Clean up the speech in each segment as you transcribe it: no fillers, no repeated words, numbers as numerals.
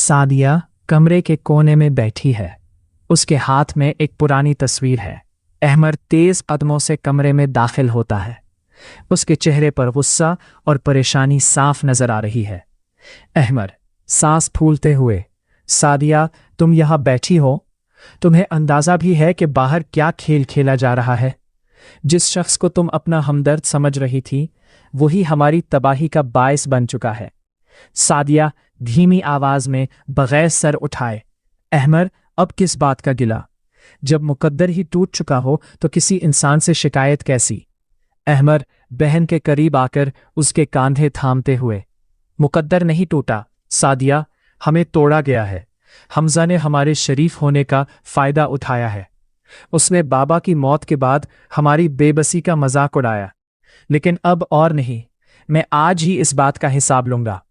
सादिया कमरे के कोने में बैठी है। उसके हाथ में एक पुरानी तस्वीर है। अहमर तेज कदमों से कमरे में दाखिल होता है। उसके चेहरे पर गुस्सा और परेशानी साफ नजर आ रही है। अहमर सांस फूलते हुए, सादिया तुम यहाँ बैठी हो? तुम्हें अंदाजा भी है कि बाहर क्या खेल खेला जा रहा है? जिस शख्स को तुम अपना हमदर्द समझ रही थी वही हमारी तबाही का बायस बन चुका है। सादिया धीमी आवाज में बगैर सर उठाए, अहमर अब किस बात का गिला? जब मुकद्दर ही टूट चुका हो तो किसी इंसान से शिकायत कैसी? अहमर बहन के करीब आकर उसके कांधे थामते हुए, मुकद्दर नहीं टूटा सादिया, हमें तोड़ा गया है। हमजा ने हमारे शरीफ होने का फायदा उठाया है। उसने बाबा की मौत के बाद हमारी बेबसी का मजाक उड़ाया, लेकिन अब और नहीं। मैं आज ही इस बात का हिसाब लूंगा।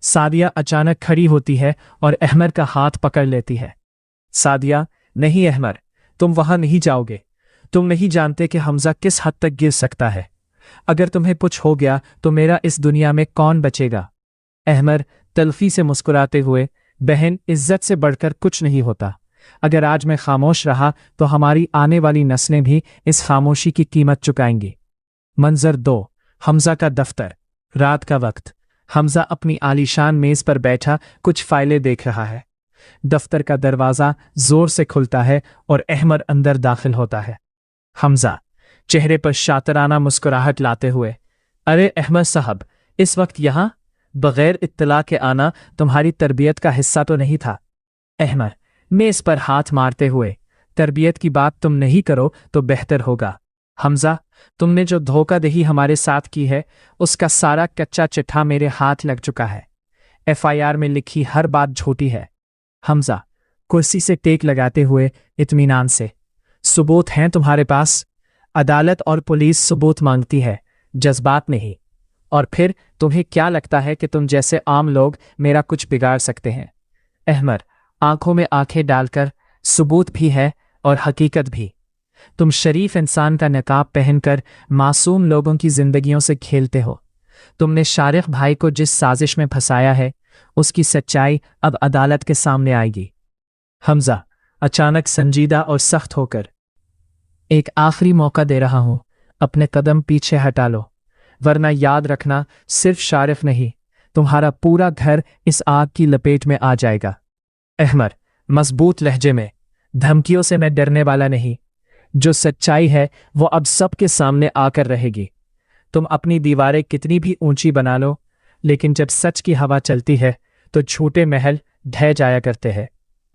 सादिया अचानक खड़ी होती है और अहमर का हाथ पकड़ लेती है। सादिया, नहीं अहमर, तुम वहां नहीं जाओगे। तुम नहीं जानते कि हमजा किस हद तक गिर सकता है। अगर तुम्हें कुछ हो गया तो मेरा इस दुनिया में कौन बचेगा? अहमर तल्फी से मुस्कुराते हुए, बहन, इज्जत से बढ़कर कुछ नहीं होता। अगर आज मैं खामोश रहा तो हमारी आने वाली नस्लें भी इस खामोशी की कीमत चुकाएंगी। मंजर 2, हमजा का दफ्तर। रात का वक्त। हमजा अपनी आलीशान मेज पर बैठा कुछ फाइलें देख रहा है। दफ्तर का दरवाजा जोर से खुलता है और अहमर अंदर दाखिल होता है। हमजा चेहरे पर शातराना मुस्कुराहट लाते हुए, अरे अहमद साहब, इस वक्त यहां? बगैर इत्तला के आना तुम्हारी तरबियत का हिस्सा तो नहीं था। अहमद मेज पर हाथ मारते हुए, तरबियत की बात तुम नहीं करो तो बेहतर होगा। हमजा, तुमने जो धोखाधड़ी हमारे साथ की है उसका सारा कच्चा चिट्ठा मेरे हाथ लग चुका है। FIR में लिखी हर बात झूठी है। हमजा कुर्सी से टेक लगाते हुए इत्मीनान से, सबूत हैं तुम्हारे पास? अदालत और पुलिस सबूत मांगती है, जज्बात नहीं। और फिर तुम्हें क्या लगता है कि तुम जैसे आम लोग मेरा कुछ बिगाड़ सकते हैं? अहमर आंखों में आंखें डालकर, सबूत भी है और हकीकत भी। तुम शरीफ इंसान का नकाब पहनकर मासूम लोगों की जिंदगियों से खेलते हो। तुमने शारिक भाई को जिस साजिश में फंसाया है उसकी सच्चाई अब अदालत के सामने आएगी। हमजा अचानक संजीदा और सख्त होकर, एक आखिरी मौका दे रहा हूं, अपने कदम पीछे हटा लो, वरना याद रखना सिर्फ शारिफ नहीं, तुम्हारा पूरा घर इस आग की लपेट में आ जाएगा। अहमर मजबूत लहजे में, धमकियों से मैं डरने वाला नहीं। जो सच्चाई है वो अब सबके सामने आकर रहेगी। तुम अपनी दीवारें कितनी भी ऊंची बना लो, लेकिन जब सच की हवा चलती है तो झूठे महल ढह जाया करते हैं।